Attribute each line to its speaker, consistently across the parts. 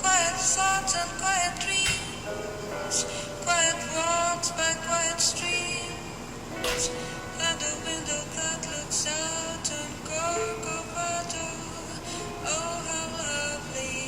Speaker 1: Quiet thoughts and quiet dreams, quiet walks by quiet streams, and a window that looks out on Corcovado. Oh, how lovely.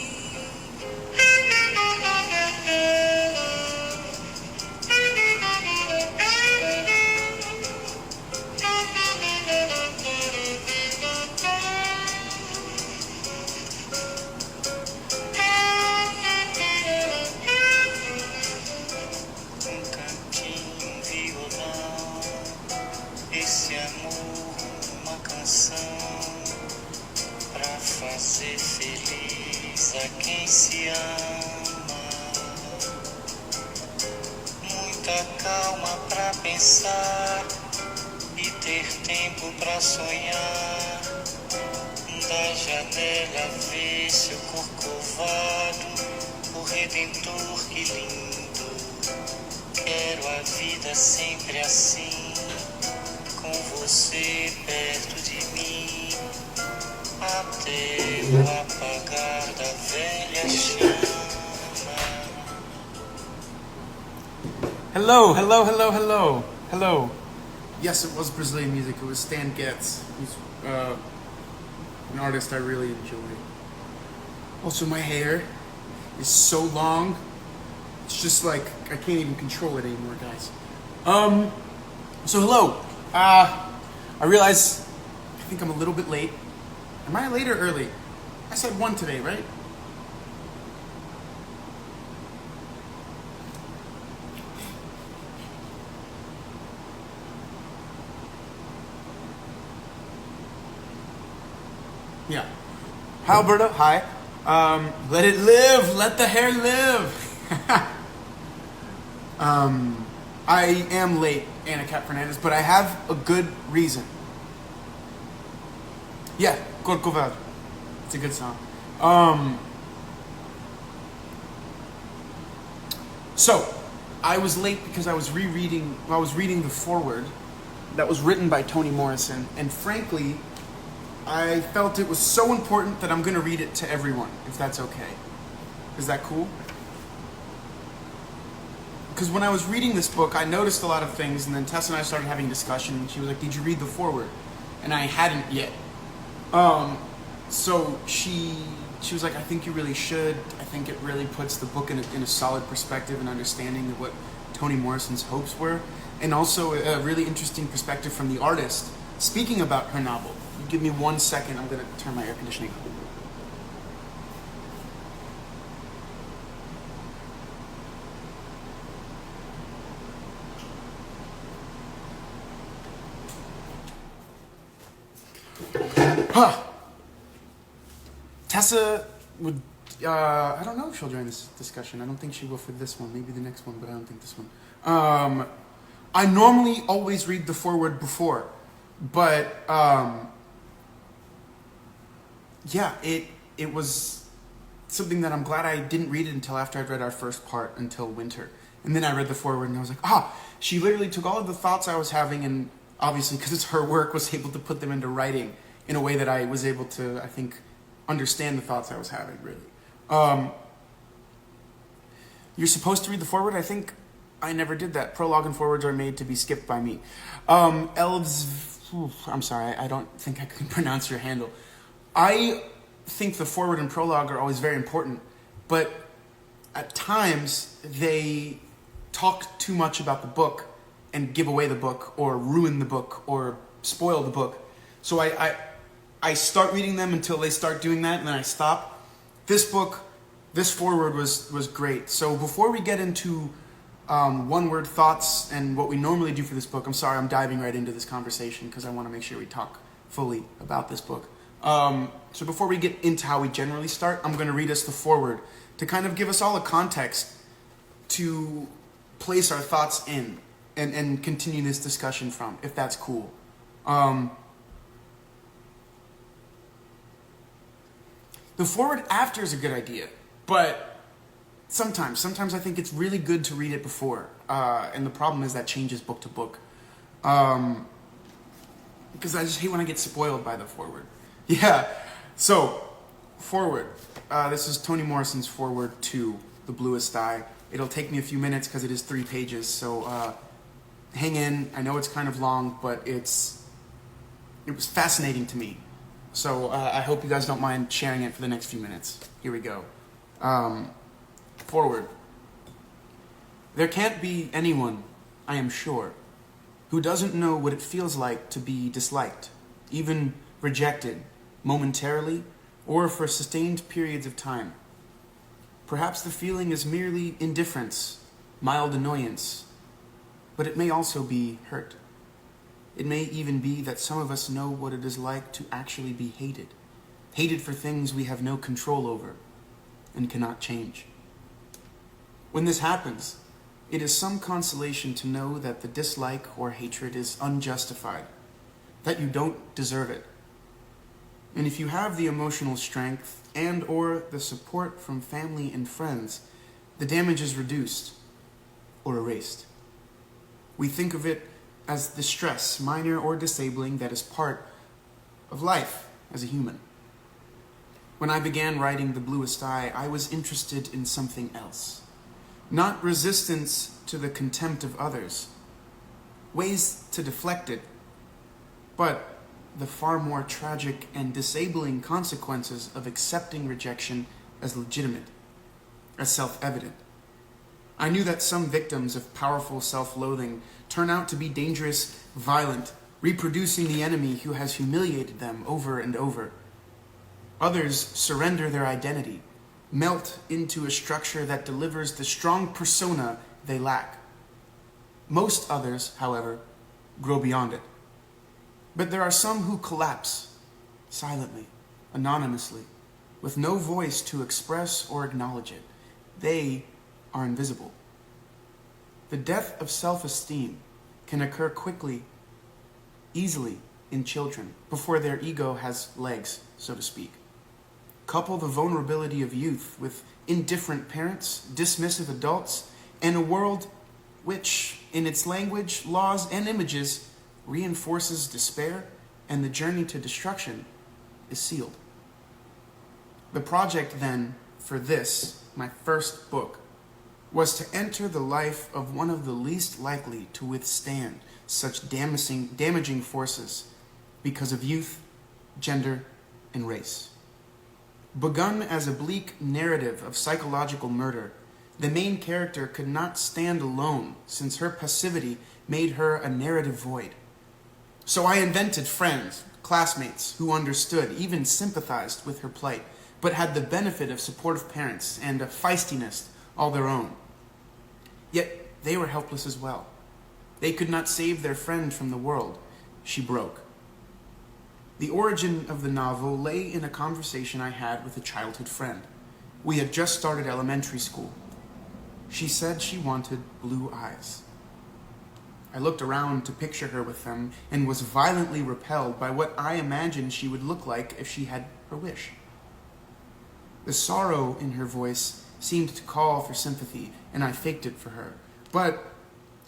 Speaker 1: Esse amor, uma canção pra fazer feliz a quem se ama. Muita calma pra pensar e ter tempo pra sonhar. Da janela ver seu corcovado, o Redentor, que lindo. Quero a vida sempre assim, com você perto de mim, até o apagar da velha chama.
Speaker 2: Hello, hello, hello, hello, hello. Yes, it was Brazilian music. It was Stan Getz. He's an artist I really enjoy. Also, my hair is so long. It's just like, I can't even control it anymore, guys. So hello. I realize, I think I'm a little bit late. Am I late or early? I said 1 today, right? Yeah. Hi, Alberto. Hi. Let it live. Let the hair live. I am late, Anna Cat Fernandez, but I have a good reason. Yeah, Corcovado. It's a good song. So, I was late because I was reading the foreword that was written by Toni Morrison, and frankly, I felt it was so important that I'm going to read it to everyone, if that's okay. Is that cool? Because when I was reading this book, I noticed a lot of things, and then Tessa and I started having discussion, and she was like, "Did you read the foreword?" And I hadn't yet. So she was like, "I think you really should. I think it really puts the book in a solid perspective and understanding of what Toni Morrison's hopes were, and also a really interesting perspective from the artist speaking about her novel." Give me 1 second. I'm going to turn my air conditioning on. Tessa would, I don't know if she'll join this discussion. I don't think she will for this one. Maybe the next one, but I don't think this one. I normally always read the foreword before, but yeah, it was something that I'm glad I didn't read it until after I'd read our first part, until winter. And then I read the foreword and I was like, she literally took all of the thoughts I was having, and obviously because it's her work, was able to put them into writing in a way that I was able to, I think, understand the thoughts I was having, really. You're supposed to read the foreword? I think I never did that. Prologue and forewords are made to be skipped by me. I'm sorry, I don't think I can pronounce your handle. I think the foreword and prologue are always very important, but at times they talk too much about the book and give away the book or ruin the book or spoil the book. So I start reading them until they start doing that, and then I stop. This foreword was great. So before we get into one-word thoughts and what we normally do for this book, I'm sorry, I'm diving right into this conversation because I want to make sure we talk fully about this book. So before we get into how we generally start, I'm going to read us the foreword to kind of give us all a context to place our thoughts in and continue this discussion from, if that's cool. The foreword after is a good idea, but sometimes I think it's really good to read it before. And the problem is that changes book to book. Because I just hate when I get spoiled by the foreword. Yeah, so Forward. This is Toni Morrison's forward to The Bluest Eye. It'll take me a few minutes because it is 3 pages, so hang in. I know it's kind of long, but it was fascinating to me. So I hope you guys don't mind sharing it for the next few minutes. Here we go. Forward. There can't be anyone, I am sure, who doesn't know what it feels like to be disliked, even rejected, momentarily, or for sustained periods of time. Perhaps the feeling is merely indifference, mild annoyance, but it may also be hurt. It may even be that some of us know what it is like to actually be hated, hated for things we have no control over and cannot change. When this happens, it is some consolation to know that the dislike or hatred is unjustified, that you don't deserve it. And if you have the emotional strength and or the support from family and friends, the damage is reduced or erased. We think of it as the stress, minor or disabling, that is part of life as a human. When I began writing The Bluest Eye, I was interested in something else. Not resistance to the contempt of others, ways to deflect it, but the far more tragic and disabling consequences of accepting rejection as legitimate, as self-evident. I knew that some victims of powerful self-loathing turn out to be dangerous, violent, reproducing the enemy who has humiliated them over and over. Others surrender their identity, melt into a structure that delivers the strong persona they lack. Most others, however, grow beyond it. But there are some who collapse silently, anonymously, with no voice to express or acknowledge it. They are invisible. The death of self-esteem can occur quickly, easily in children, before their ego has legs, so to speak. Couple the vulnerability of youth with indifferent parents, dismissive adults, and a world which, in its language, laws, and images, reinforces despair, and the journey to destruction is sealed. The project then, for this, my first book, was to enter the life of one of the least likely to withstand such damaging forces because of youth, gender, and race. Begun as a bleak narrative of psychological murder, the main character could not stand alone since her passivity made her a narrative void. So I invented friends, classmates who understood, even sympathized with her plight, but had the benefit of supportive parents and a feistiness all their own. Yet they were helpless as well. They could not save their friend from the world. She broke. The origin of the novel lay in a conversation I had with a childhood friend. We had just started elementary school. She said she wanted blue eyes. I looked around to picture her with them and was violently repelled by what I imagined she would look like if she had her wish. The sorrow in her voice seemed to call for sympathy, and I faked it for her. But,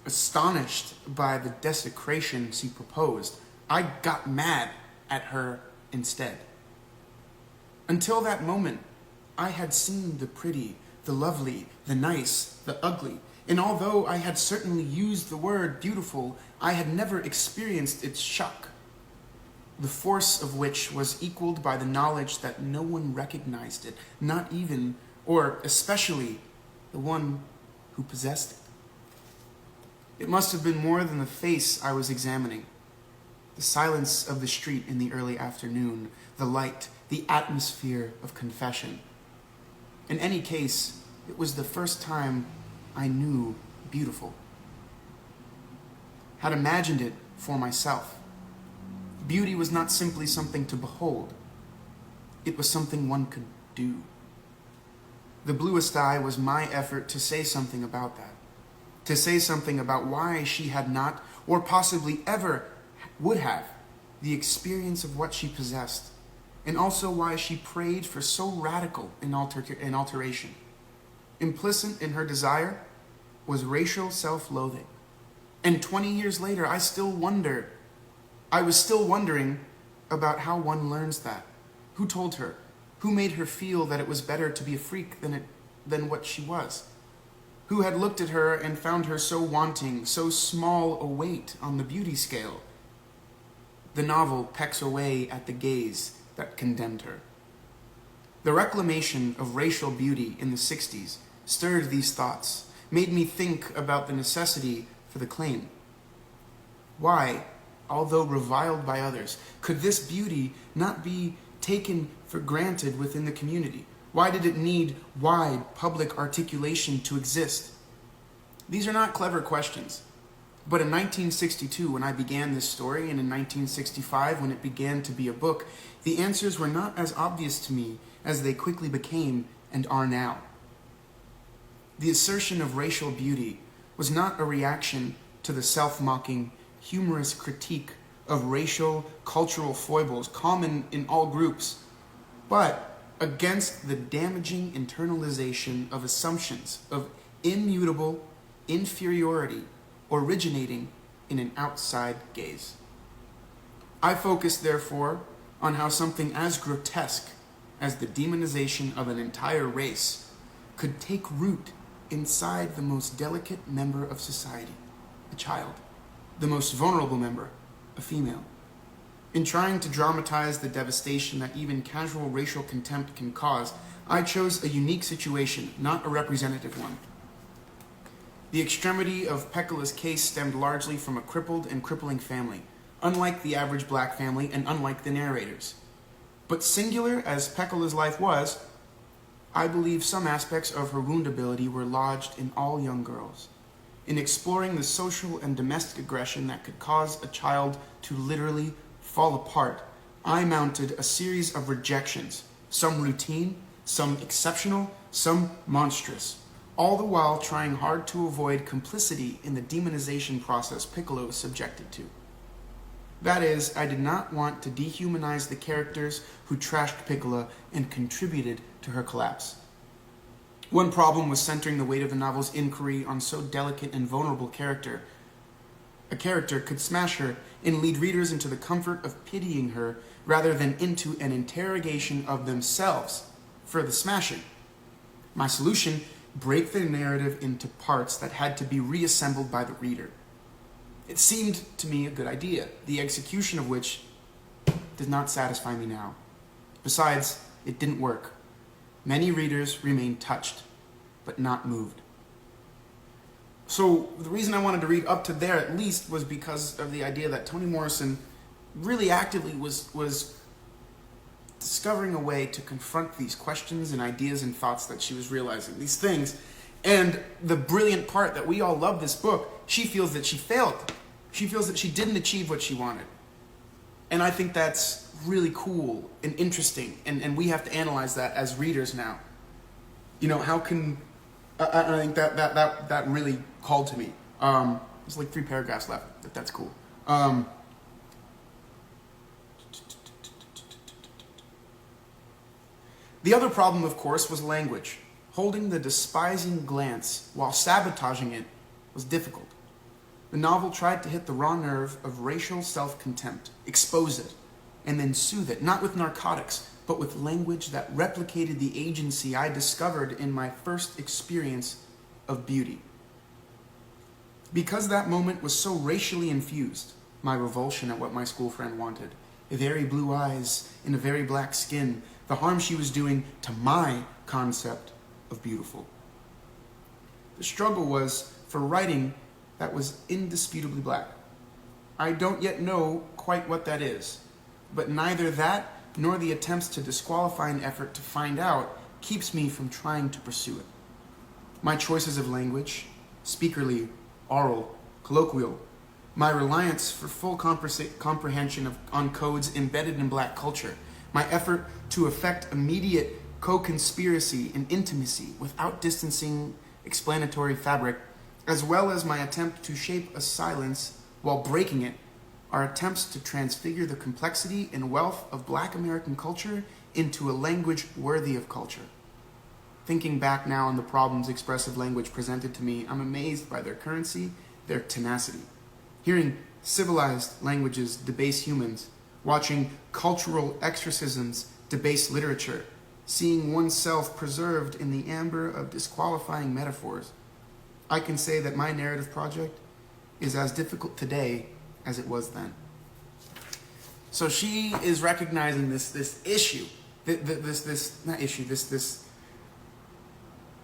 Speaker 2: astonished by the desecration she proposed, I got mad at her instead. Until that moment, I had seen the pretty, the lovely, the nice, the ugly, and although I had certainly used the word beautiful, I had never experienced its shock, the force of which was equaled by the knowledge that no one recognized it, not even, or especially, the one who possessed it. It must have been more than the face I was examining. The silence of the street in the early afternoon, the light, the atmosphere of confession. In any case, it was the first time I knew beautiful. Had imagined it for myself. Beauty was not simply something to behold. It was something one could do. The Bluest Eye was my effort to say something about that. To say something about why she had not, or possibly ever would have, the experience of what she possessed, and also why she prayed for so radical an alteration. Implicit in her desire was racial self-loathing. And 20 years later, I was still wondering about how one learns that. Who told her? Who made her feel that it was better to be a freak than what she was? Who had looked at her and found her so wanting, so small a weight on the beauty scale? The novel pecks away at the gaze that condemned her. The reclamation of racial beauty in the 60s stirred these thoughts, made me think about the necessity for the claim. Why, although reviled by others, could this beauty not be taken for granted within the community? Why did it need wide public articulation to exist? These are not clever questions. But in 1962, when I began this story, and in 1965, when it began to be a book, the answers were not as obvious to me as they quickly became and are now. The assertion of racial beauty was not a reaction to the self-mocking, humorous critique of racial, cultural foibles common in all groups, but against the damaging internalization of assumptions of immutable inferiority originating in an outside gaze. I focused, therefore, on how something as grotesque as the demonization of an entire race could take root inside the most delicate member of society, a child, the most vulnerable member, a female. In trying to dramatize the devastation that even casual racial contempt can cause, I chose a unique situation, not a representative one. The extremity of Pecola's case stemmed largely from a crippled and crippling family, unlike the average black family and unlike the narrators. But singular as Pecola's life was, I believe some aspects of her woundability were lodged in all young girls. In exploring the social and domestic aggression that could cause a child to literally fall apart, I mounted a series of rejections, some routine, some exceptional, some monstrous, all the while trying hard to avoid complicity in the demonization process Piccolo was subjected to. That is, I did not want to dehumanize the characters who trashed Piccola and contributed to her collapse. One problem was centering the weight of the novel's inquiry on so delicate and vulnerable character. A character could smash her and lead readers into the comfort of pitying her rather than into an interrogation of themselves for the smashing. My solution: break the narrative into parts that had to be reassembled by the reader. It seemed to me a good idea, the execution of which does not satisfy me now. Besides, it didn't work. Many readers remained touched, but not moved. So the reason I wanted to read up to there at least was because of the idea that Toni Morrison really actively was discovering a way to confront these questions and ideas and thoughts that she was realizing, these things. And the brilliant part that we all love this book, she feels that she failed. She feels that she didn't achieve what she wanted. And I think that's really cool and interesting. And we have to analyze that as readers now. You know, how can... I think that really called to me. There's like 3 paragraphs left, but that's cool. The other problem, of course, was language. Holding the despising glance while sabotaging it was difficult. The novel tried to hit the raw nerve of racial self-contempt, expose it, and then soothe it, not with narcotics, but with language that replicated the agency I discovered in my first experience of beauty. Because that moment was so racially infused, my revulsion at what my school friend wanted, very blue eyes and a very black skin, the harm she was doing to my concept of beautiful. The struggle was for writing that was indisputably black. I don't yet know quite what that is, but neither that nor the attempts to disqualify an effort to find out keeps me from trying to pursue it. My choices of language, speakerly, oral, colloquial, my reliance for full comprehension on codes embedded in black culture, my effort to effect immediate co-conspiracy and intimacy without distancing explanatory fabric, as well as my attempt to shape a silence while breaking it, are attempts to transfigure the complexity and wealth of Black American culture into a language worthy of culture. Thinking back now on the problems expressive language presented to me, I'm amazed by their currency, their tenacity. Hearing civilized languages debase humans, watching cultural exorcisms debase literature, seeing oneself preserved in the amber of disqualifying metaphors. I can say that my narrative project is as difficult today as it was then. So she is recognizing this issue, this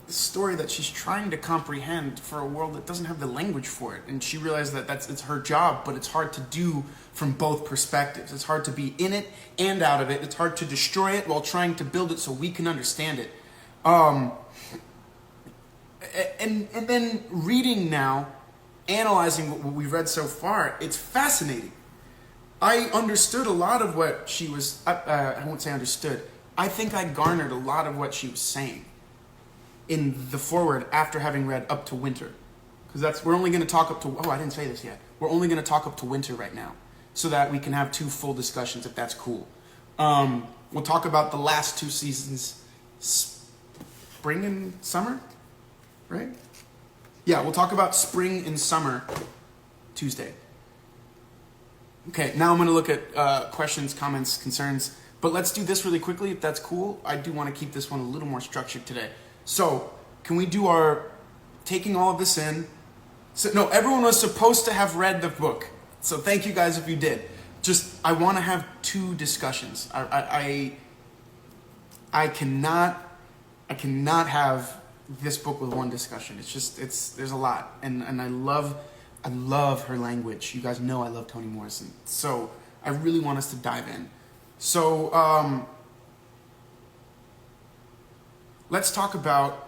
Speaker 2: story that she's trying to comprehend for a world that doesn't have the language for it. And she realized that it's her job, but it's hard to do from both perspectives. It's hard to be in it and out of it. It's hard to destroy it while trying to build it so we can understand it. And then reading now, analyzing what we've read so far, it's fascinating. I understood a lot of what she was, I won't say understood, I think I garnered a lot of what she was saying in the foreword after having read up to winter. Because we're only going to talk up to, I didn't say this yet. We're only going to talk up to winter right now so that we can have 2 full discussions if that's cool. We'll talk about the last 2 seasons, spring and summer, right? Yeah, we'll talk about spring and summer Tuesday. Okay, now I'm going to look at questions, comments, concerns. But let's do this really quickly, if that's cool. I do want to keep this one a little more structured today. So, can we do our taking all of this in? So, no, everyone was supposed to have read the book. So thank you guys if you did. Just, I want to have 2 discussions. I cannot have this book with 1 discussion. There's a lot. And I love her language. You guys know I love Toni Morrison. So I really want us to dive in. So let's talk about,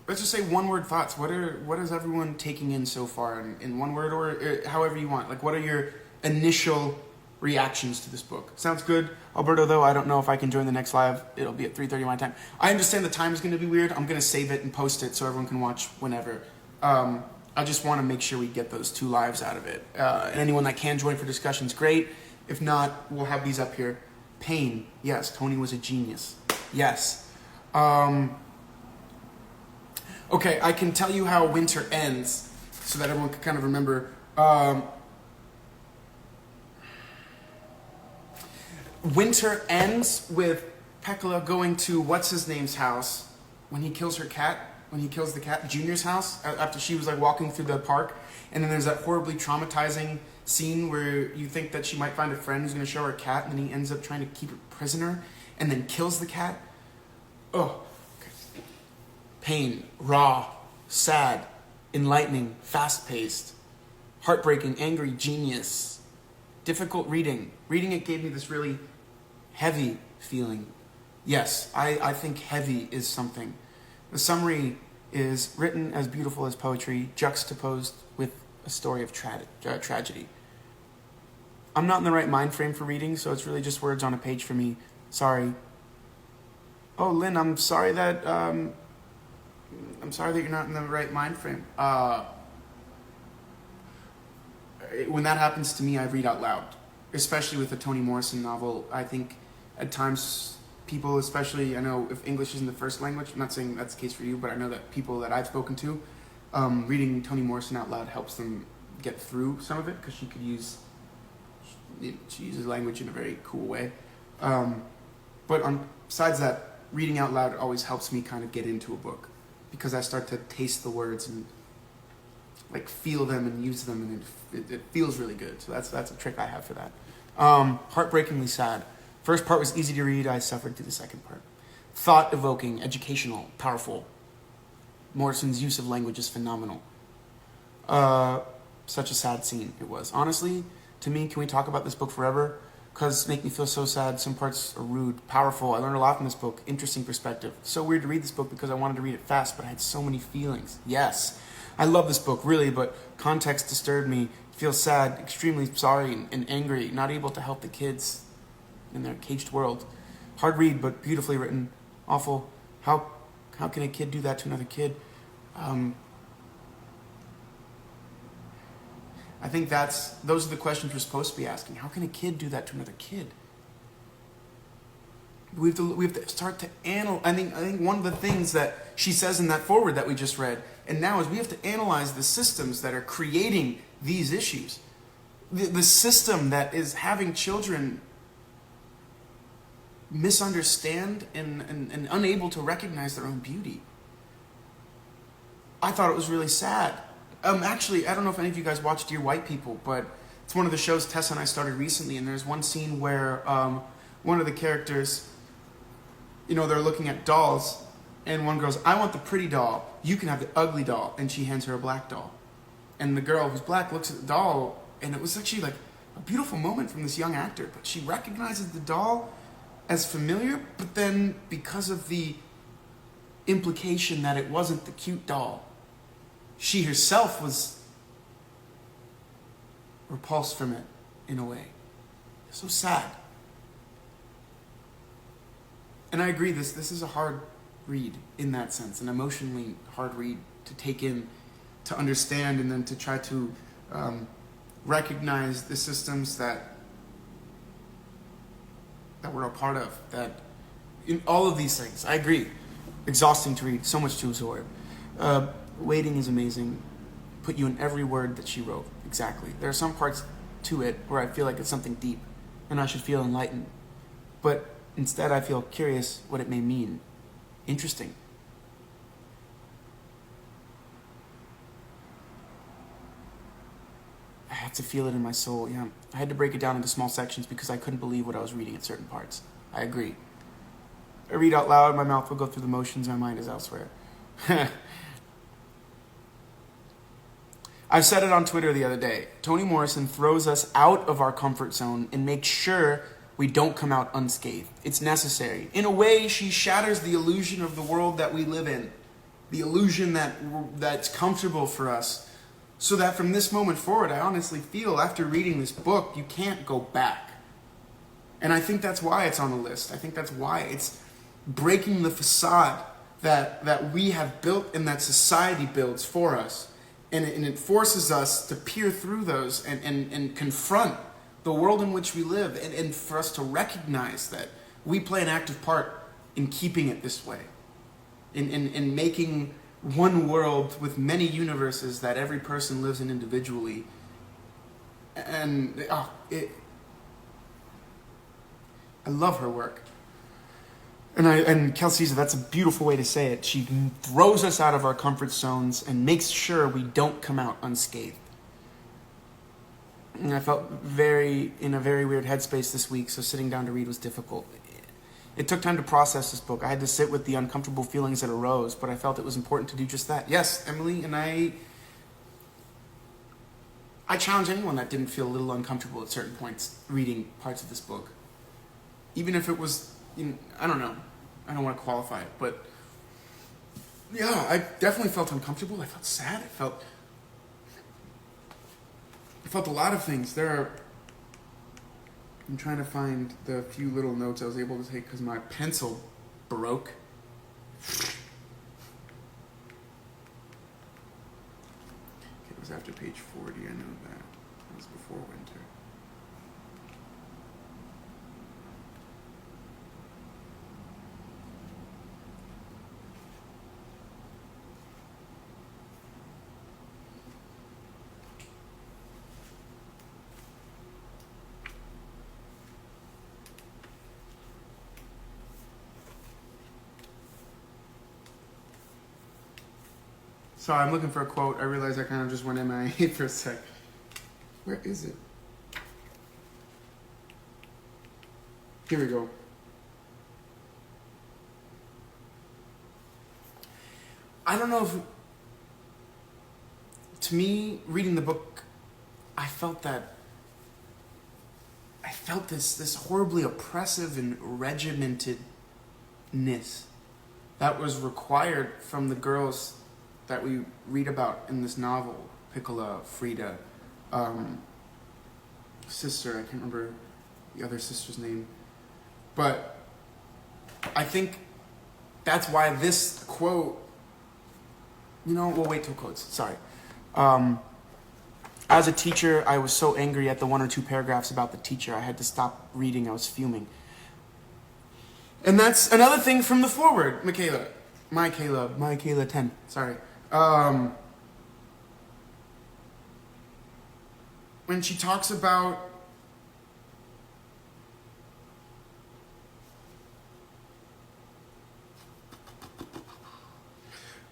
Speaker 2: let's just say 1-word thoughts. What is everyone taking in so far in 1 word or however you want? Like, what are your initial reactions to this book? Sounds good. Alberto, though, I don't know if I can join the next live. It'll be at 3:30 my time. I understand the time is going to be weird. I'm going to save it and post it so everyone can watch whenever. I just want to make sure we get those 2 lives out of it. And anyone that can join for discussions, great. If not, we'll have these up here. Pain. Yes, Toni was a genius. Yes. Okay, I can tell you how winter ends so that everyone can kind of remember. Winter ends with Pekla going to what's-his-name's house when he kills her cat. When he kills the cat, Junior's house, after she was like walking through the park. And then there's that horribly traumatizing scene where you think that she might find a friend who's going to show her a cat, and then he ends up trying to keep her prisoner and then kills the cat. Oh, okay. Pain, raw, sad, enlightening, fast-paced, heartbreaking, angry, genius, difficult reading. Reading it gave me this really heavy feeling. Yes, I think heavy is something. The summary is written as beautiful as poetry, juxtaposed with a story of tragedy. I'm not in the right mind frame for reading, so it's really just words on a page for me. Sorry. Oh, Lynn, I'm sorry that you're not in the right mind frame. When that happens to me, I read out loud, especially with a Toni Morrison novel. I think at times people, especially, I know if English isn't the first language, I'm not saying that's the case for you, but I know that people that I've spoken to, reading Toni Morrison out loud helps them get through some of it, because she uses language in a very cool way. But besides that, reading out loud always helps me kind of get into a book, because I start to taste the words and like feel them and use them, and it feels really good. So that's a trick I have for that. Heartbreakingly sad. First part was easy to read. I suffered through the second part. Thought-evoking, educational, powerful. Morrison's use of language is phenomenal. Such a sad scene it was. Honestly, to me, can we talk about this book forever? Because make me feel so sad. Some parts are rude, powerful. I learned a lot from this book. Interesting perspective. So weird to read this book because I wanted to read it fast, but I had so many feelings. Yes, I love this book, really, but context disturbed me. Feel sad, extremely sorry and angry, not able to help the kids in their caged world. Hard read, but beautifully written. Awful. How can a kid do that to another kid? I think those are the questions we're supposed to be asking. How can a kid do that to another kid? We have to start to analyze. I think one of the things that she says in that foreword that we just read, and now, is we have to analyze the systems that are creating these issues. The system that is having children misunderstand and unable to recognize their own beauty. I thought it was really sad. Actually, I don't know if any of you guys watch Dear White People, but it's one of the shows Tessa and I started recently, and there's one scene where one of the characters, they're looking at dolls, and one goes, I want the pretty doll, you can have the ugly doll, and she hands her a black doll. And the girl who's black looks at the doll, and it was actually like a beautiful moment from this young actor, but she recognizes the doll as familiar, but then because of the implication that it wasn't the cute doll, she herself was repulsed from it in a way. It's so sad. And I agree, this is a hard read in that sense, an emotionally hard read to take in, to understand, and then to try to recognize the systems that we're a part of. That in all of these things, I agree, exhausting to read, so much to absorb. Waiting is amazing. Put you in every word that she wrote. Exactly. There are some parts to it where I feel like it's something deep, and I should feel enlightened. But instead, I feel curious what it may mean. Interesting. I had to feel it in my soul, yeah. I had to break it down into small sections because I couldn't believe what I was reading at certain parts. I agree. I read out loud, my mouth will go through the motions, my mind is elsewhere. I said it on Twitter the other day. Toni Morrison throws us out of our comfort zone and makes sure we don't come out unscathed. It's necessary. In a way, she shatters the illusion of the world that we live in, the illusion that's comfortable for us, so that from this moment forward, I honestly feel after reading this book, you can't go back. And I think that's why it's on the list. I think that's why it's breaking the facade that we have built and that society builds for us. And it forces us to peer through those and confront the world in which we live, and for us to recognize that we play an active part in keeping it this way, in making one world with many universes that every person lives in individually. And I love her work. And Kelsey, that's a beautiful way to say it. She throws us out of our comfort zones and makes sure we don't come out unscathed. And I felt in a very weird headspace this week, so sitting down to read was difficult. It took time to process this book. I had to sit with the uncomfortable feelings that arose, but I felt it was important to do just that. Yes, Emily and I challenge anyone that didn't feel a little uncomfortable at certain points reading parts of this book. Even if it was, I don't know. I don't want to qualify it, but yeah, I definitely felt uncomfortable. I felt sad. I felt a lot of things. I'm trying to find the few little notes I was able to take because my pencil broke. It was after page 40, I know that. It was before winter. Sorry, I'm looking for a quote. I realized I kind of just went MIA for a sec. Where is it? Here we go. I don't know if... To me, reading the book, I felt this horribly oppressive and regimentedness that was required from the girls that we read about in this novel. Piccola, Frida, sister, I can't remember the other sister's name. But I think that's why this quote, we'll wait till quotes, sorry. As a teacher, I was so angry at the 1 or 2 paragraphs about the teacher, I had to stop reading, I was fuming. And that's another thing from the foreword, Michaela 10, sorry. When she talks about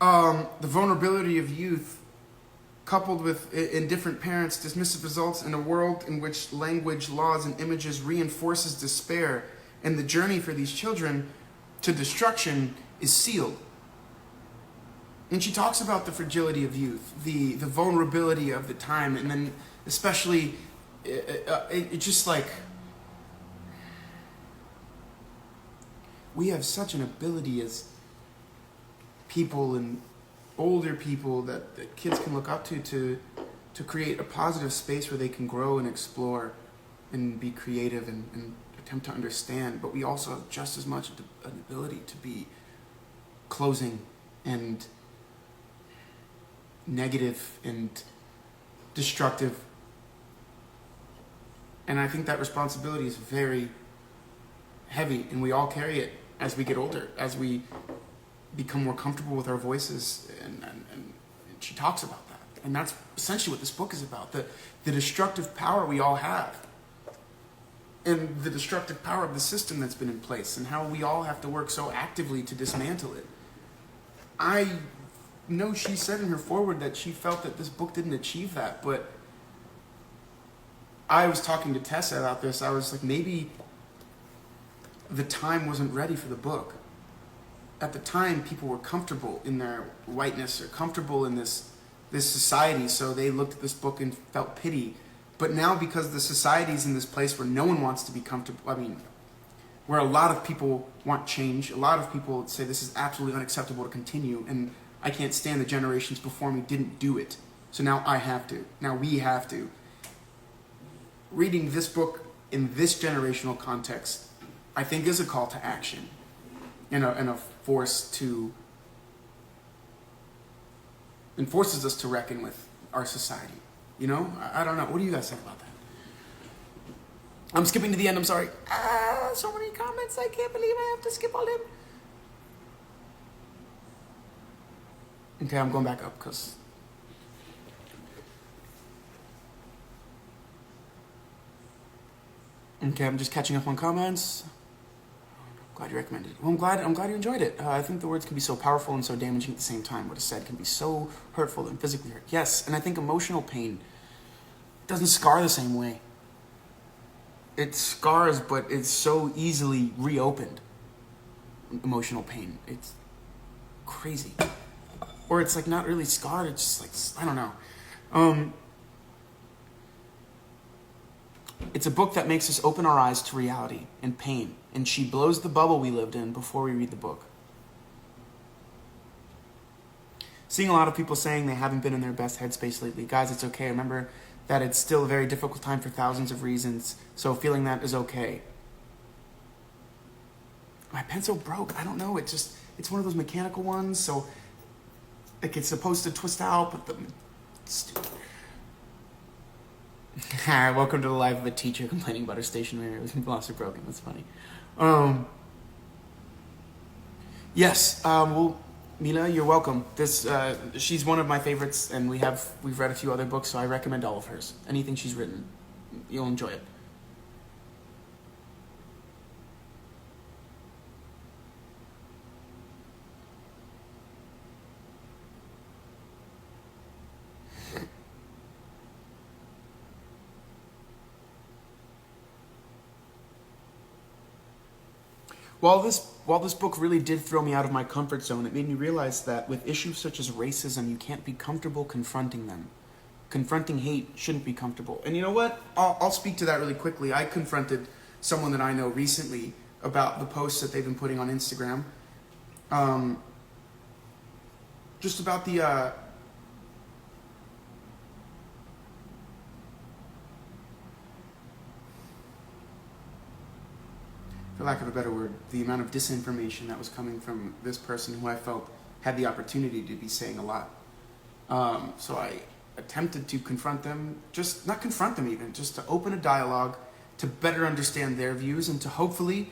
Speaker 2: The vulnerability of youth, coupled with indifferent parents, dismissive results in a world in which language, laws, and images reinforces despair, and the journey for these children to destruction is sealed. And she talks about the fragility of youth, the vulnerability of the time, and then especially it just like, we have such an ability as people and older people that kids can look up to create a positive space where they can grow and explore and be creative and attempt to understand. But we also have just as much an ability to be closing and negative and destructive. And I think that responsibility is very heavy, and we all carry it as we get older, as we become more comfortable with our voices, and she talks about that. And that's essentially what this book is about, the destructive power we all have, and the destructive power of the system that's been in place, and how we all have to work so actively to dismantle it. I know she said in her foreword that she felt that this book didn't achieve that, but I was talking to Tessa about this. I was like, maybe the time wasn't ready for the book. At the time, people were comfortable in their whiteness or comfortable in this society, so they looked at this book and felt pity. But now, because the society's in this place where no one wants to be comfortable, where a lot of people want change, a lot of people say this is absolutely unacceptable to continue, and I can't stand the generations before me didn't do it, so now I have to. Now we have to. Reading this book in this generational context, I think, is a call to action and a force to, and forces us to reckon with our society. You know, I don't know. What do you guys think about that? I'm skipping to the end. I'm sorry. So many comments. I can't believe I have to skip all them. Okay, I'm going back up because okay, I'm just catching up on comments. Glad you recommended it. Well, I'm glad you enjoyed it. I think the words can be so powerful and so damaging at the same time. What is said can be so hurtful and physically hurt. Yes, and I think emotional pain doesn't scar the same way. It scars, but it's so easily reopened. Emotional pain. It's crazy. Or it's like not really scarred, it's just like, I don't know. It's a book that makes us open our eyes to reality and pain, and she blows the bubble we lived in before we read the book. Seeing a lot of people saying they haven't been in their best headspace lately. Guys, it's okay. Remember that it's still a very difficult time for thousands of reasons, so feeling that is okay. My pencil broke. I don't know. It's one of those mechanical ones, so like it's supposed to twist out, but stupid. Welcome to the life of a teacher complaining about her stationery. It was lost or broken. That's funny. Yes. Well, Mila, you're welcome. She's one of my favorites, and we've read a few other books, so I recommend all of hers. Anything she's written, you'll enjoy it. While this book really did throw me out of my comfort zone, it made me realize that with issues such as racism, you can't be comfortable confronting them. Confronting hate shouldn't be comfortable. And you know what? I'll speak to that really quickly. I confronted someone that I know recently about the posts that they've been putting on Instagram. Just about the... for lack of a better word, the amount of disinformation that was coming from this person who I felt had the opportunity to be saying a lot. So I attempted to confront them, just not confront them even, just to open a dialogue, to better understand their views, and to hopefully,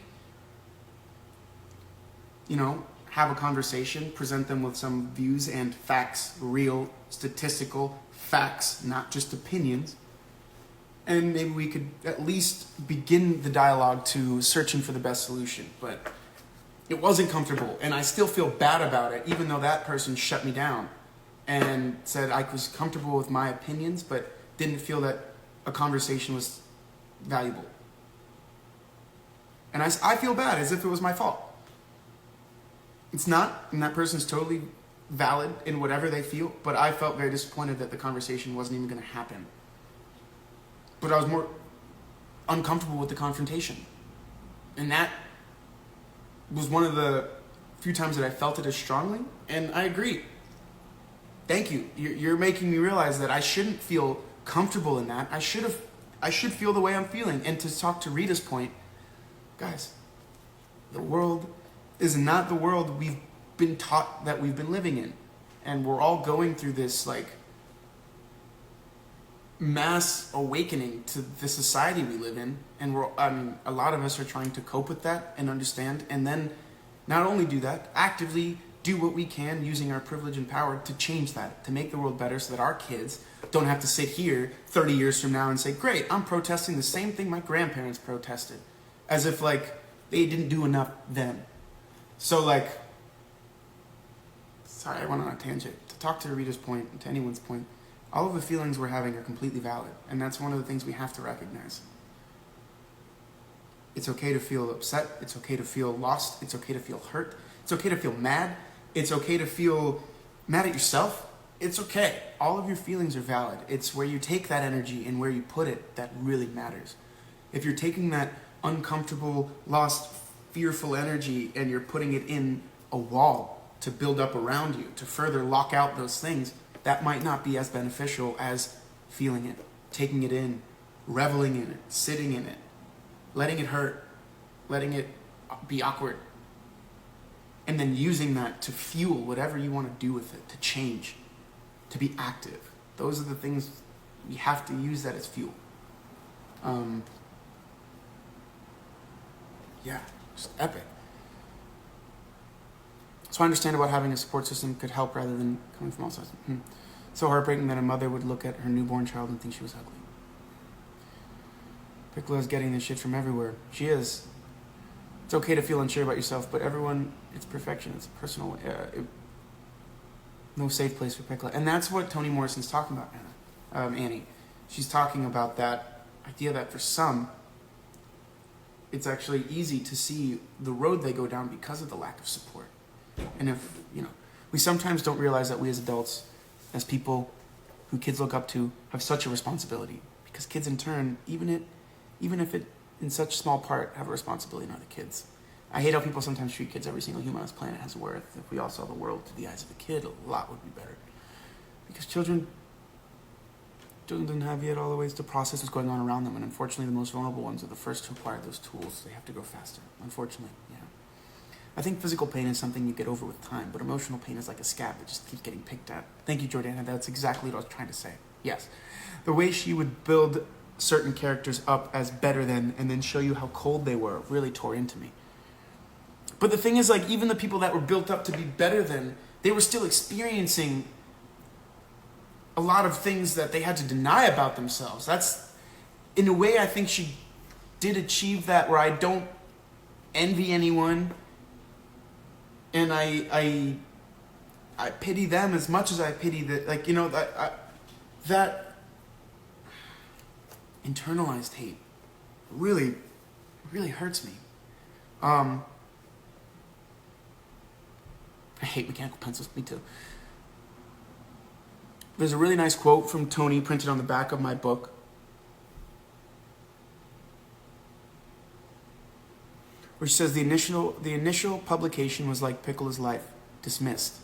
Speaker 2: have a conversation, present them with some views and facts, real statistical facts, not just opinions. And maybe we could at least begin the dialogue to searching for the best solution. But it wasn't comfortable, and I still feel bad about it, even though that person shut me down and said I was comfortable with my opinions, but didn't feel that a conversation was valuable. And I feel bad as if it was my fault. It's not, and that person's totally valid in whatever they feel, but I felt very disappointed that the conversation wasn't even going to happen. But I was more uncomfortable with the confrontation. And that was one of the few times that I felt it as strongly, and I agree. Thank you. You're making me realize that I shouldn't feel comfortable in that. I should feel the way I'm feeling. And to talk to Rita's point, guys, the world is not the world we've been taught that we've been living in. And we're all going through this like mass awakening to the society we live in. And a lot of us are trying to cope with that and understand. And then not only do that, actively do what we can using our privilege and power to change that, to make the world better so that our kids don't have to sit here 30 years from now and say, great, I'm protesting the same thing my grandparents protested. As if like they didn't do enough then. So like, sorry, I went on a tangent. To talk to Rita's point, and to anyone's point, all of the feelings we're having are completely valid. And that's one of the things we have to recognize. It's okay to feel upset. It's okay to feel lost. It's okay to feel hurt. It's okay to feel mad. It's okay to feel mad at yourself. It's okay. All of your feelings are valid. It's where you take that energy and where you put it that really matters. If you're taking that uncomfortable, lost, fearful energy and you're putting it in a wall to build up around you, to further lock out those things, that might not be as beneficial as feeling it, taking it in, reveling in it, sitting in it, letting it hurt, letting it be awkward, and then using that to fuel whatever you want to do with it, to change, to be active. Those are the things we have to use that as fuel. Yeah, just epic. So I understand about having a support system could help rather than coming from all sides. So heartbreaking that a mother would look at her newborn child and think she was ugly. Piccolo is getting this shit from everywhere. She is. It's okay to feel unsure about yourself, but everyone, it's perfection. It's personal. No safe place for Piccolo. And that's what Toni Morrison's talking about, Annie. She's talking about that idea that for some, it's actually easy to see the road they go down because of the lack of support. And if, we sometimes don't realize that we as adults, as people who kids look up to, have such a responsibility. Because kids in turn, even if it in such small part, have a responsibility in other kids. I hate how people sometimes treat kids. Every single human on this planet has worth. If we all saw the world through the eyes of a kid, a lot would be better. Because children don't have yet all the ways to process what's going on around them. And unfortunately, the most vulnerable ones are the first to acquire those tools. They have to go faster, unfortunately, yeah. I think physical pain is something you get over with time, but emotional pain is like a scab that just keeps getting picked at. Thank you, Jordana. That's exactly what I was trying to say. Yes. The way she would build certain characters up as better than, and then show you how cold they were, really tore into me. But the thing is, like, even the people that were built up to be better than, they were still experiencing a lot of things that they had to deny about themselves. That's, in a way, I think she did achieve that, where I don't envy anyone, and I pity them as much as I pity that internalized hate really, really hurts me. I hate mechanical pencils, me too. There's a really nice quote from Toni printed on the back of my book. Where she says the initial publication was like Piccolo's life, dismissed,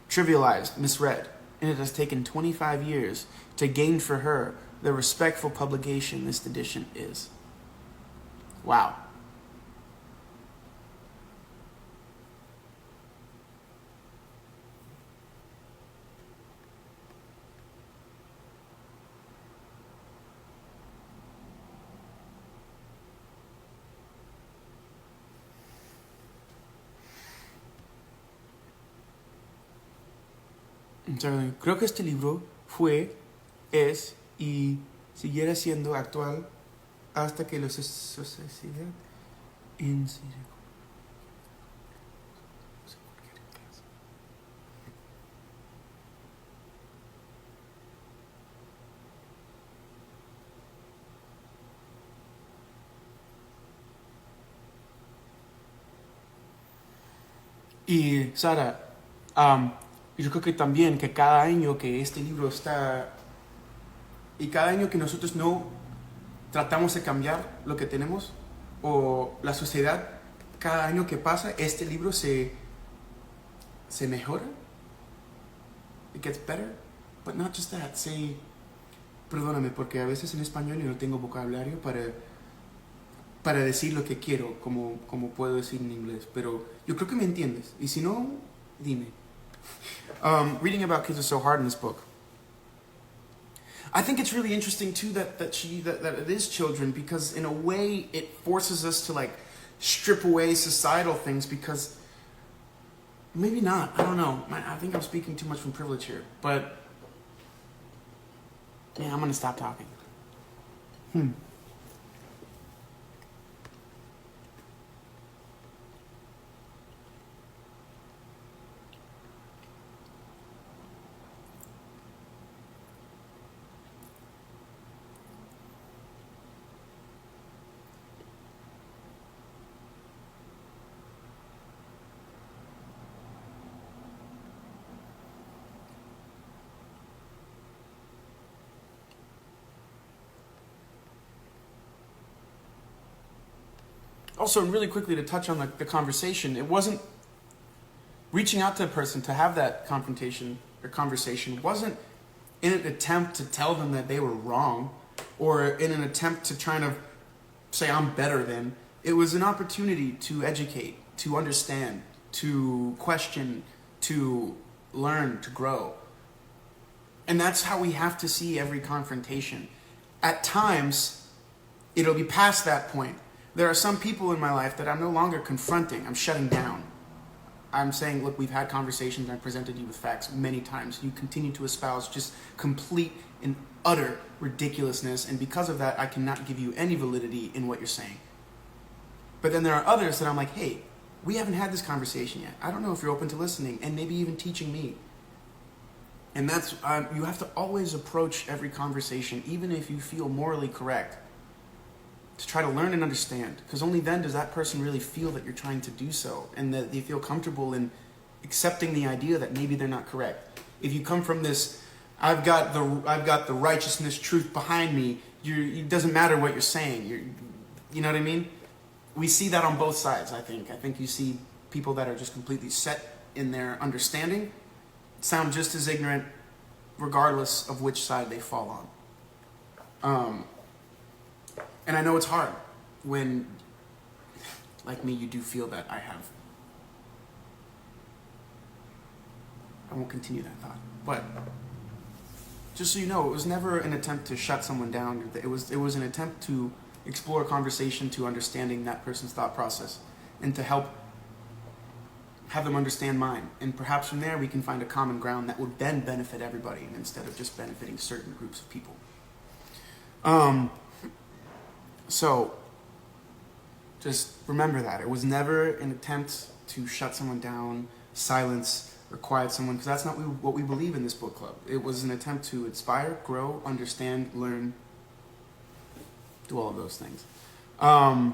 Speaker 2: trivialized, misread, and it has taken 25 years to gain for her the respectful publication this edition is. Wow. Creo que este libro es y siguiera siendo actual hasta que la sociedad Y Sara, um, yo creo que también que cada año que este libro está, y cada año que nosotros no tratamos de cambiar lo que tenemos, o la sociedad, cada año que pasa, este libro se mejora. It gets better. But not just that, perdóname, porque a veces en español yo no tengo vocabulario para decir lo que quiero, como puedo decir en inglés, pero yo creo que me entiendes. Y si no, dime. Reading about kids is so hard in this book. I think it's really interesting too that it is children, because in a way it forces us to like strip away societal things, because maybe not, I don't know. I think I'm speaking too much from privilege here, but yeah, I'm gonna stop talking. Also, really quickly to touch on the conversation, it wasn't reaching out to a person to have that confrontation or conversation wasn't in an attempt to tell them that they were wrong, or in an attempt to try to say I'm better than. It was an opportunity to educate, to understand, to question, to learn, to grow. And that's how we have to see every confrontation. At times, it'll be past that point. There are some people in my life that I'm no longer confronting, I'm shutting down. I'm saying, look, we've had conversations, I've presented you with facts many times. You continue to espouse just complete and utter ridiculousness, and because of that, I cannot give you any validity in what you're saying. But then there are others that I'm like, hey, we haven't had this conversation yet. I don't know if you're open to listening, and maybe even teaching me. And that's, you have to always approach every conversation, even if you feel morally correct, to try to learn and understand, because only then does that person really feel that you're trying to do so, and that they feel comfortable in accepting the idea that maybe they're not correct. If you come from this, I've got the righteousness, truth behind me, it doesn't matter what you're saying. You know what I mean? We see that on both sides. I think you see people that are just completely set in their understanding, sound just as ignorant, regardless of which side they fall on. And I know it's hard when, like me, you do feel that I have. I won't continue that thought. But just so you know, it was never an attempt to shut someone down. It was an attempt to explore a conversation to understanding that person's thought process, and to help have them understand mine. And perhaps from there we can find a common ground that would then benefit everybody, instead of just benefiting certain groups of people. So, just remember that. It was never an attempt to shut someone down, silence, or quiet someone, because that's not what we believe in this book club. It was an attempt to inspire, grow, understand, learn, do all of those things. I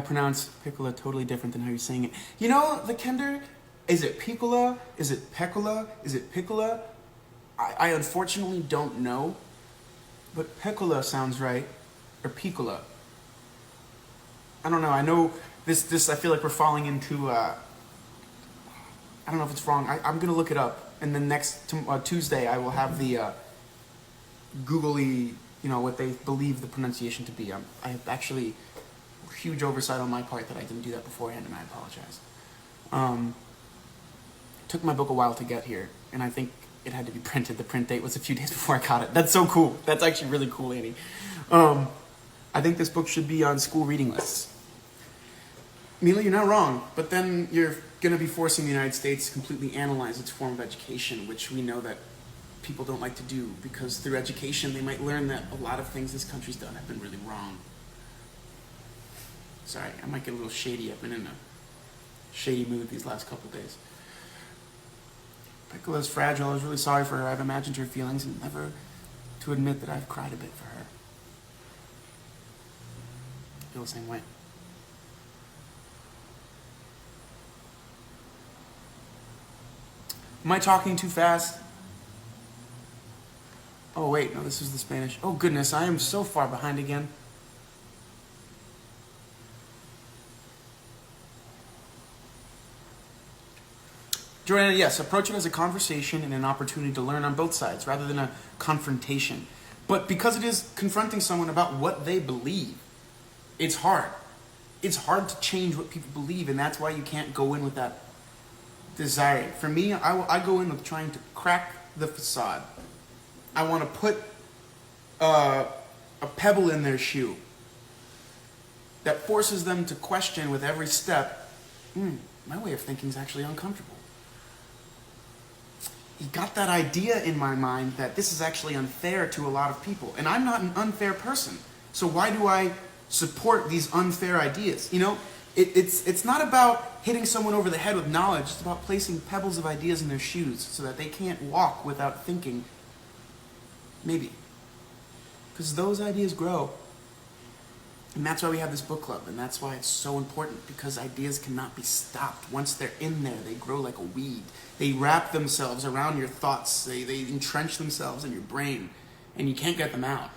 Speaker 2: pronounce piccola totally different than how you're saying it. You know, the Kender, is it piccola? Is it peccola? Is it piccola? I unfortunately don't know. But piccola sounds right, or piccola. I don't know. I know this. I feel like we're falling into. I don't know if it's wrong. I'm gonna look it up, and then next Tuesday I will have the googly, what they believe the pronunciation to be. I have actually huge oversight on my part that I didn't do that beforehand, and I apologize. It took my book a while to get here, and I think it had to be printed. The print date was a few days before I got it. That's so cool. That's actually really cool, Annie. I think this book should be on school reading lists. Mila, you're not wrong, but then you're going to be forcing the United States to completely analyze its form of education, which we know that people don't like to do, because through education they might learn that a lot of things this country's done have been really wrong. Sorry, I might get a little shady. I've been in a shady mood these last couple of days. Piccola's fragile. I was really sorry for her. I've imagined her feelings and never to admit that I've cried a bit for her. I feel the same way. Am I talking too fast? Oh wait, no, this is the Spanish. Oh goodness, I am so far behind again. Joanna, yes, approach it as a conversation and an opportunity to learn on both sides rather than a confrontation. But because it is confronting someone about what they believe, it's hard. It's hard to change what people believe, and that's why you can't go in with that desire. For me, I go in with trying to crack the facade. I want to put a pebble in their shoe that forces them to question with every step, my way of thinking is actually uncomfortable. You got that idea in my mind that this is actually unfair to a lot of people. And I'm not an unfair person. So why do I support these unfair ideas? You know, it's not about hitting someone over the head with knowledge. It's about placing pebbles of ideas in their shoes so that they can't walk without thinking, maybe. Because those ideas grow. And that's why we have this book club. And that's why it's so important. Because ideas cannot be stopped. Once they're in there, they grow like a weed. They wrap themselves around your thoughts. They entrench themselves in your brain. And you can't get them out.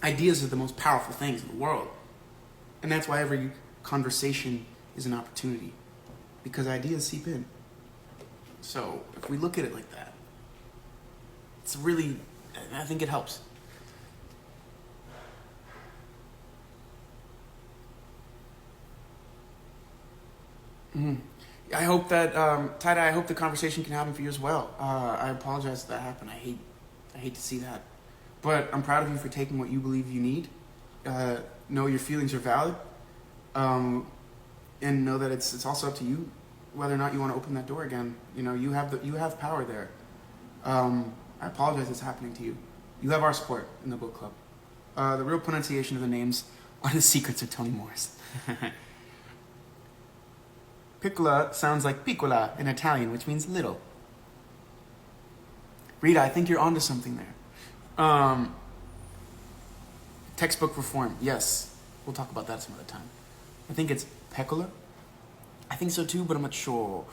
Speaker 2: Ideas are the most powerful things in the world. And that's why every conversation is an opportunity. Because ideas seep in. So if we look at it like that, it's really, I think it helps. I hope that, Ty-Dye, I hope the conversation can happen for you as well. I apologize that happened. I hate to see that. But I'm proud of you for taking what you believe you need. Know your feelings are valid. And know that it's also up to you whether or not you want to open that door again. You know, you have power there. I apologize it's happening to you. You have our support in the book club. The real pronunciation of the names are the secrets of Toni Morris. Piccola sounds like piccola in Italian, which means little. Rita, I think you're onto something there. Textbook reform, yes. We'll talk about that some other time. I think it's peccola. I think so too, but I'm not sure.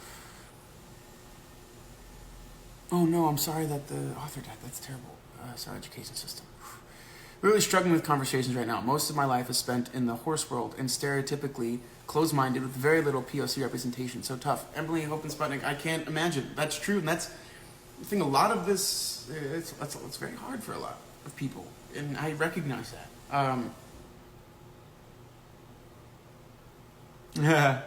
Speaker 2: Oh no, I'm sorry that the author died. That's terrible. It's our education system. Really struggling with conversations right now. Most of my life is spent in the horse world and stereotypically closed-minded with very little POC representation. So tough. Emily Hope and Sputnik, I can't imagine. That's true, and that's, I think a lot of this, it's very hard for a lot of people, and I recognize that. Yeah.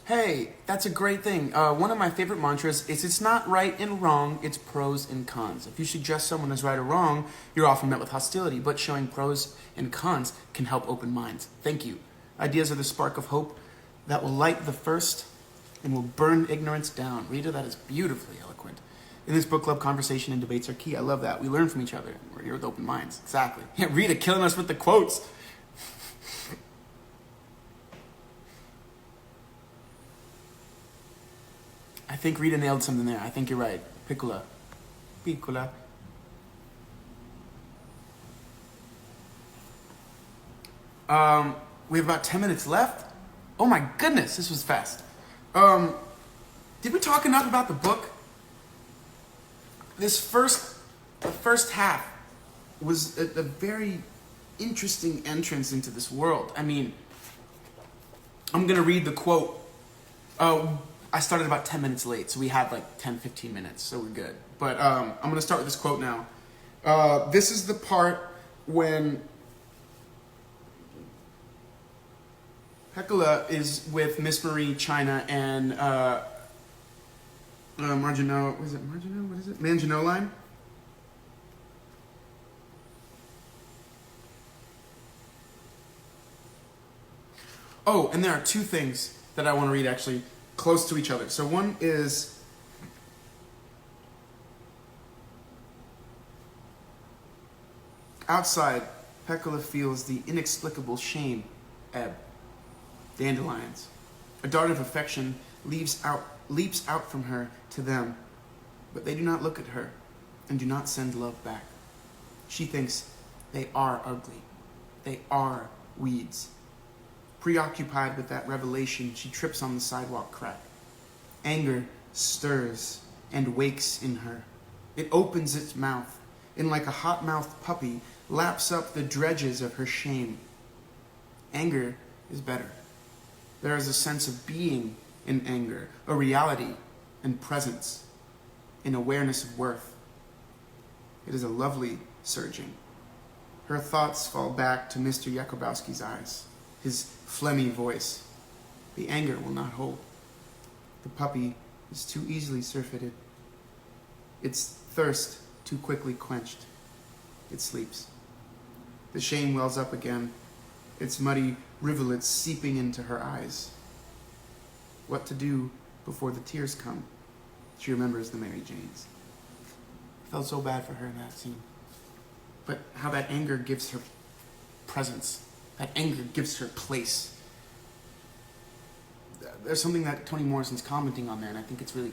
Speaker 2: Hey, that's a great thing. One of my favorite mantras is it's not right and wrong, it's pros and cons. If you suggest someone is right or wrong, you're often met with hostility, but showing pros and cons can help open minds. Thank you. Ideas are the spark of hope that will light the first and will burn ignorance down. Rita, that is beautifully eloquent. In this book club, conversation and debates are key. I love that. We learn from each other. We're here with open minds. Exactly. Yeah, Rita killing us with the quotes. I think Rita nailed something there. I think you're right. Piccola. Piccola. We have about 10 minutes left. Oh my goodness, this was fast. Did we talk enough about the book? The first half was a very interesting entrance into this world. I mean, I'm going to read the quote. I started about 10 minutes late, so we had like 10, 15 minutes, so we're good. But I'm going to start with this quote now. This is the part when Peccola is with Miss Marie China and Marginot, was it Marginot? What is it? Manginoline? Oh, and there are two things that I want to read actually close to each other. So one is outside, Peccola feels the inexplicable shame ebb. Dandelions. A dart of affection leaps out from her to them, but they do not look at her and do not send love back. She thinks they are ugly. They are weeds. Preoccupied with that revelation, she trips on the sidewalk crack. Anger stirs and wakes in her. It opens its mouth, and like a hot-mouthed puppy, laps up the dredges of her shame. Anger is better. There is a sense of being in anger, a reality and presence, an awareness of worth. It is a lovely surging. Her thoughts fall back to Mr. Jakubowski's eyes, his phlegmy voice. The anger will not hold. The puppy is too easily surfeited. Its thirst too quickly quenched. It sleeps. The shame wells up again, its muddy rivulets seeping into her eyes. What to do before the tears come? She remembers the Mary Janes. I felt so bad for her in that scene. But how that anger gives her presence. That anger gives her place. There's something that Toni Morrison's commenting on there, and I think it's really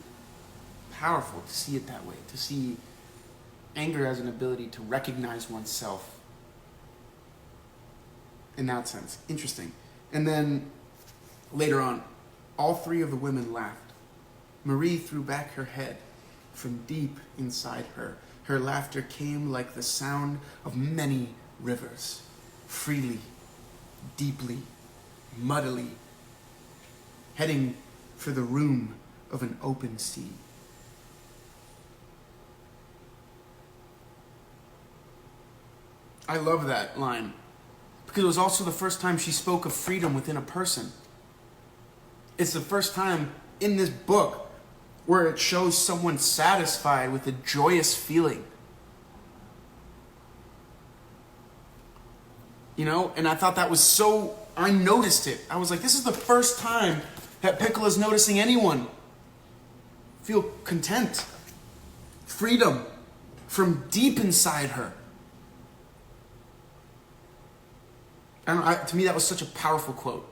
Speaker 2: powerful to see it that way, to see anger as an ability to recognize oneself in that sense. Interesting. And then later on, all three of the women laughed. Marie threw back her head from deep inside her. Her laughter came like the sound of many rivers, freely, deeply, muddily, heading for the room of an open sea. I love that line because it was also the first time she spoke of freedom within a person. It's the first time in this book where it shows someone satisfied with a joyous feeling. You know, and I thought that was so, I noticed it. I was like, this is the first time that Peccola's noticing anyone feel content, freedom from deep inside her. To me, that was such a powerful quote.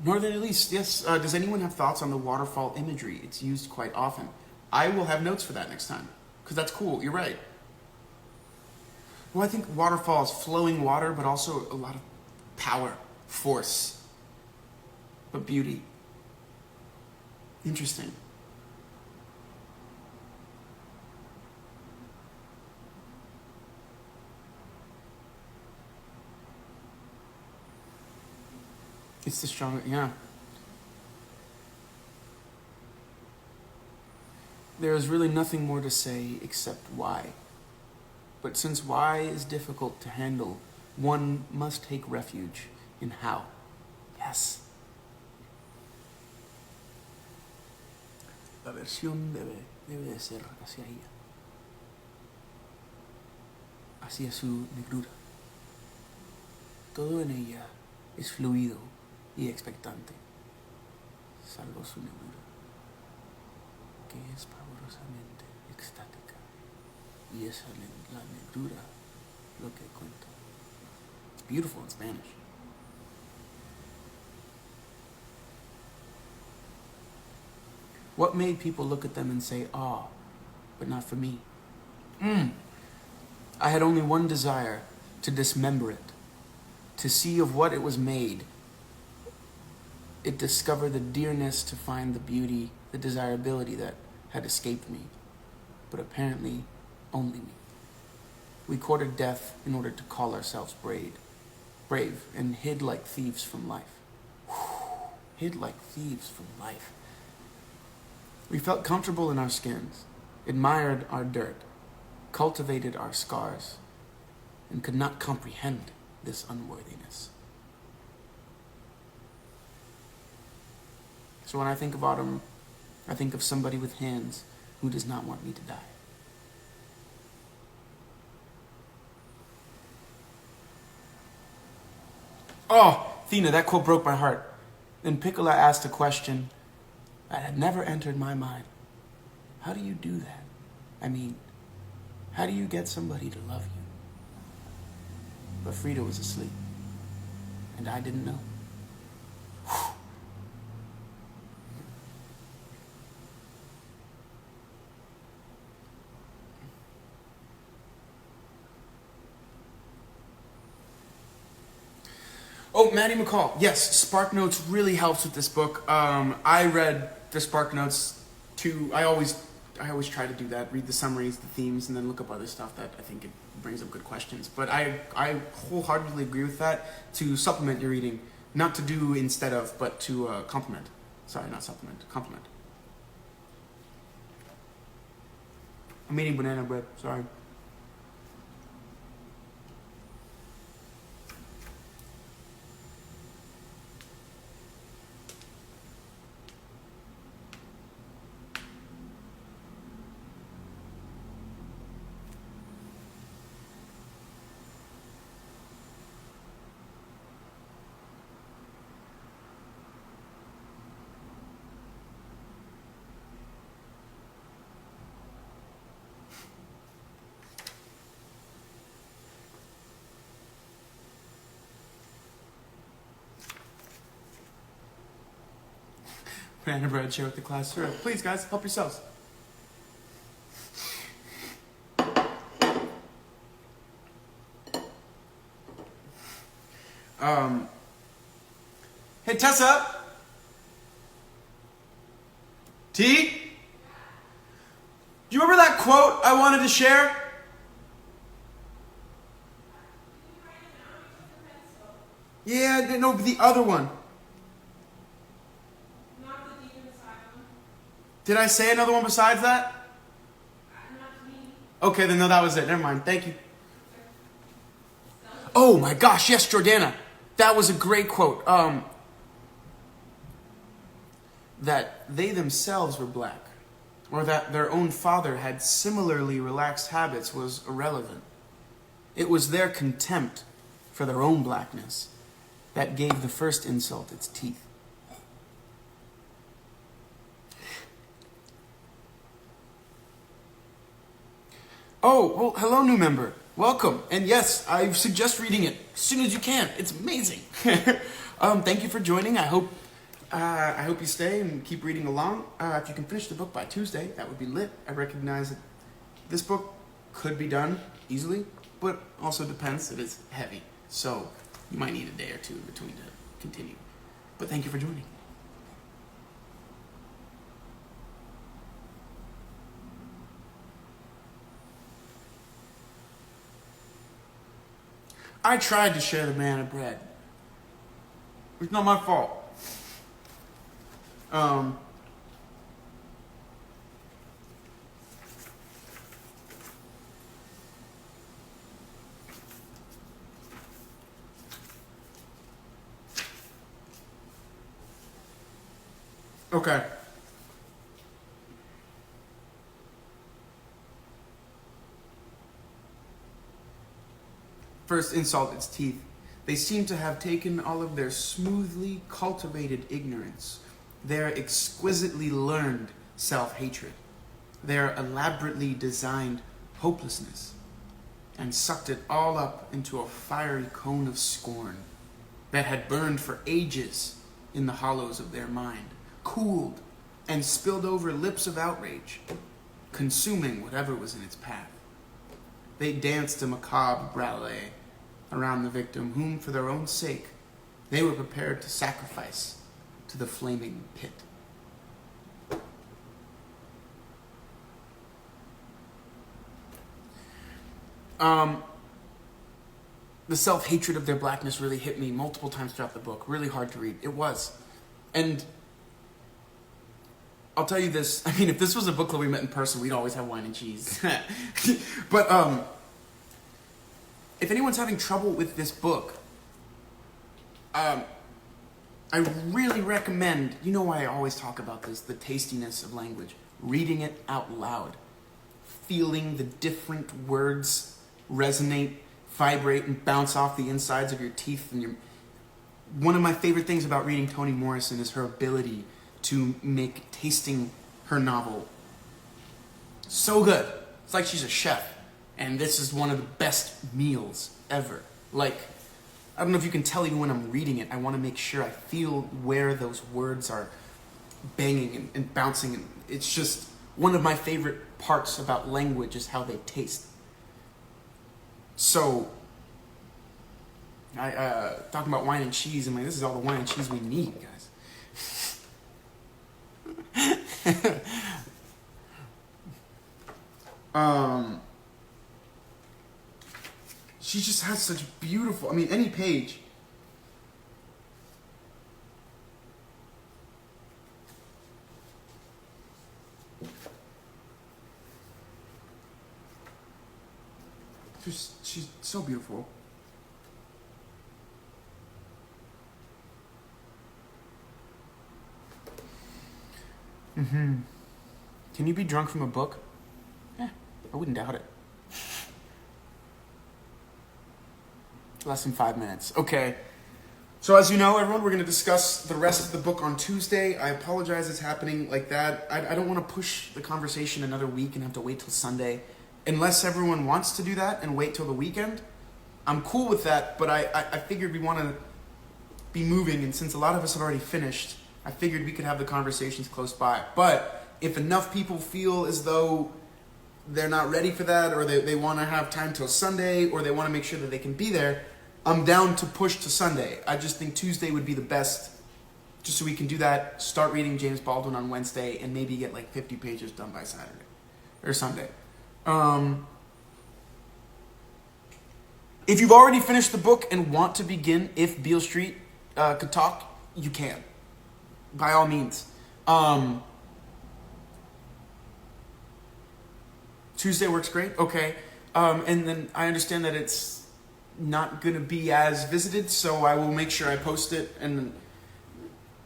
Speaker 2: Northern Elise, yes. Does anyone have thoughts on the waterfall imagery? It's used quite often. I will have notes for that next time, because that's cool. You're right. Well, I think waterfall is flowing water, but also a lot of power, force, but beauty. Interesting. It's the stronger, yeah. There is really nothing more to say except why. But since why is difficult to handle, one must take refuge in how. Yes. La versión debe de ser hacia ella, hacia su negrura. Todo en ella es fluido y expectante, salvo su negrura, que es pavorosamente extática, y es la negrura lo que cuenta. It's beautiful in Spanish. What made people look at them and say, ah, but not for me? I had only one desire, to dismember it, to see of what it was made. It discovered the dearness, to find the beauty, the desirability that had escaped me, but apparently only me. We courted death in order to call ourselves brave, and hid like thieves from life. Hid like thieves from life. We felt comfortable in our skins, admired our dirt, cultivated our scars, and could not comprehend this unworthiness. So when I think of autumn, I think of somebody with hands who does not want me to die. Oh, Thina, that quote broke my heart. Then Piccola asked a question that had never entered my mind. How do you do that? I mean, how do you get somebody to love you? But Frida was asleep, and I didn't know. Whew. Oh, Maddie McCall. Yes, Spark Notes really helps with this book. I read the Spark Notes too. I always try to do that. Read the summaries, the themes, and then look up other stuff that I think it brings up good questions. But I wholeheartedly agree with that. To supplement your reading, not to do instead of, but to complement. Sorry, not supplement. Complement. I'm eating banana bread. Sorry. Banana bread, share with the class. Sure. Please, guys, help yourselves. Hey, Tessa. T? Do you remember that quote I wanted to share? Yeah, no, the other one. Did I say another one besides that? Okay, then no, that was it. Never mind. Thank you. Oh my gosh, yes, Jordana. That was a great quote. That they themselves were black, or that their own father had similarly relaxed habits was irrelevant. It was their contempt for their own blackness that gave the first insult its teeth. Oh, well, hello, new member. Welcome. And yes, I suggest reading it as soon as you can. It's amazing. Thank you for joining. I hope you stay and keep reading along. If you can finish the book by Tuesday, that would be lit. I recognize that this book could be done easily, but also depends. It is heavy. So you might need a day or two in between to continue. But thank you for joining. I tried to share the banana bread. It's not my fault. Okay. First insult its teeth. They seem to have taken all of their smoothly cultivated ignorance, their exquisitely learned self-hatred, their elaborately designed hopelessness, and sucked it all up into a fiery cone of scorn that had burned for ages in the hollows of their mind, cooled and spilled over lips of outrage, consuming whatever was in its path. They danced a macabre ballet around the victim, whom, for their own sake, they were prepared to sacrifice to the flaming pit. The self-hatred of their blackness really hit me multiple times throughout the book. Really hard to read. It was. And I'll tell you this. I mean, if this was a book club we met in person, we'd always have wine and cheese. But if anyone's having trouble with this book, I really recommend, you know why I always talk about this, the tastiness of language. Reading it out loud. Feeling the different words resonate, vibrate, and bounce off the insides of your teeth. And one of my favorite things about reading Toni Morrison is her ability to make tasting her novel so good. It's like she's a chef. And this is one of the best meals ever. Like, I don't know if you can tell even when I'm reading it, I want to make sure I feel where those words are banging and bouncing. And it's just one of my favorite parts about language is how they taste. So, talking about wine and cheese, I'm like, this is all the wine and cheese we need, guys. She just has such beautiful, any page. She's so beautiful. Can you be drunk from a book? I wouldn't doubt it. Less than 5 minutes. Okay. So as you know, everyone, we're going to discuss the rest of the book on Tuesday. I apologize it's happening like that. I don't want to push the conversation another week and have to wait till Sunday. Unless everyone wants to do that and wait till the weekend, I'm cool with that, but I figured we want to be moving, and since a lot of us have already finished, I figured we could have the conversations close by. But if enough people feel as though they're not ready for that, or they want to have time till Sunday, or they want to make sure that they can be there, I'm down to push to Sunday. I just think Tuesday would be the best, just so we can do that, start reading James Baldwin on Wednesday, and maybe get like 50 pages done by Saturday or Sunday. If you've already finished the book and want to begin If Beale Street Could Talk, you can. By all means. Tuesday works great. Okay. And then I understand that it's not going to be as visited, so I will make sure I post it. And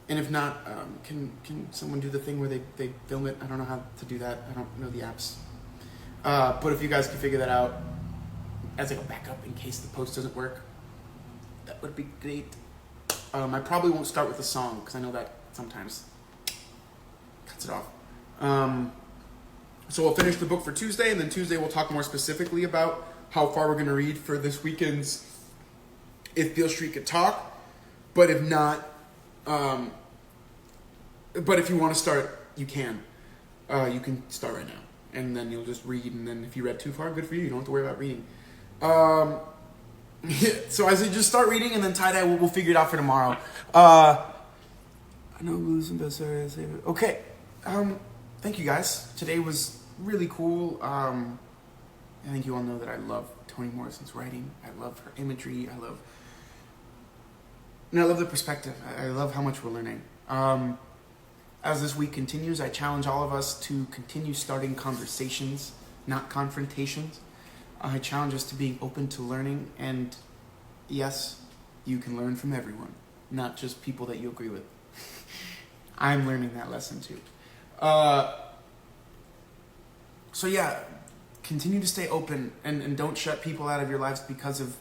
Speaker 2: if not, can someone do the thing where they film it? I don't know how to do that. I don't know the apps. But if you guys can figure that out as like a backup in case the post doesn't work, that would be great. I probably won't start with a song because I know that sometimes cuts it off. So we'll finish the book for Tuesday, and then Tuesday we'll talk more specifically about how far we're going to read for this weekend's If Beale Street Could Talk. But if not, but if you want to start, you can. You can start right now. And then you'll just read, and then if you read too far, good for you. You don't have to worry about reading. So I say just start reading, and then tie-dye, we'll figure it out for tomorrow. I know losing best areas. Okay. Thank you guys. Today was really cool. I think you all know that I love Toni Morrison's writing. I love her imagery. I love the perspective. I love how much we're learning. As this week continues, I challenge all of us to continue starting conversations, not confrontations. I challenge us to being open to learning, and yes, you can learn from everyone, not just people that you agree with. I'm learning that lesson too. So yeah, continue to stay open and don't shut people out of your lives because of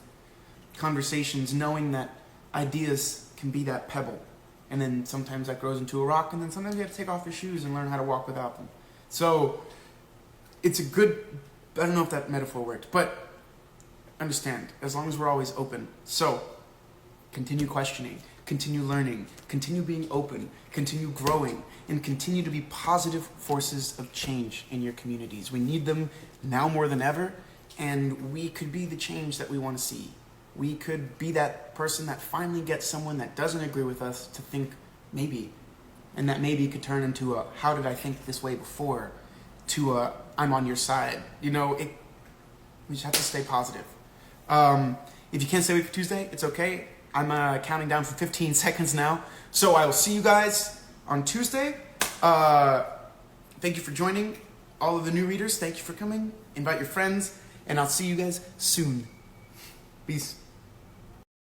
Speaker 2: conversations, knowing that ideas can be that pebble. And then sometimes that grows into a rock, and then sometimes you have to take off your shoes and learn how to walk without them. So it's a good, I don't know if that metaphor worked, but understand, as long as we're always open. So continue questioning, continue learning, continue being open, continue growing, and continue to be positive forces of change in your communities. We need them now more than ever, and we could be the change that we want to see. We could be that person that finally gets someone that doesn't agree with us to think maybe, and that maybe could turn into a how did I think this way before to a I'm on your side. We just have to stay positive. If you can't stay awake for Tuesday, it's okay. I'm counting down for 15 seconds now. So I will see you guys on Tuesday. Thank you for joining. All of the new readers, thank you for coming. Invite your friends, and I'll see you guys soon. Peace.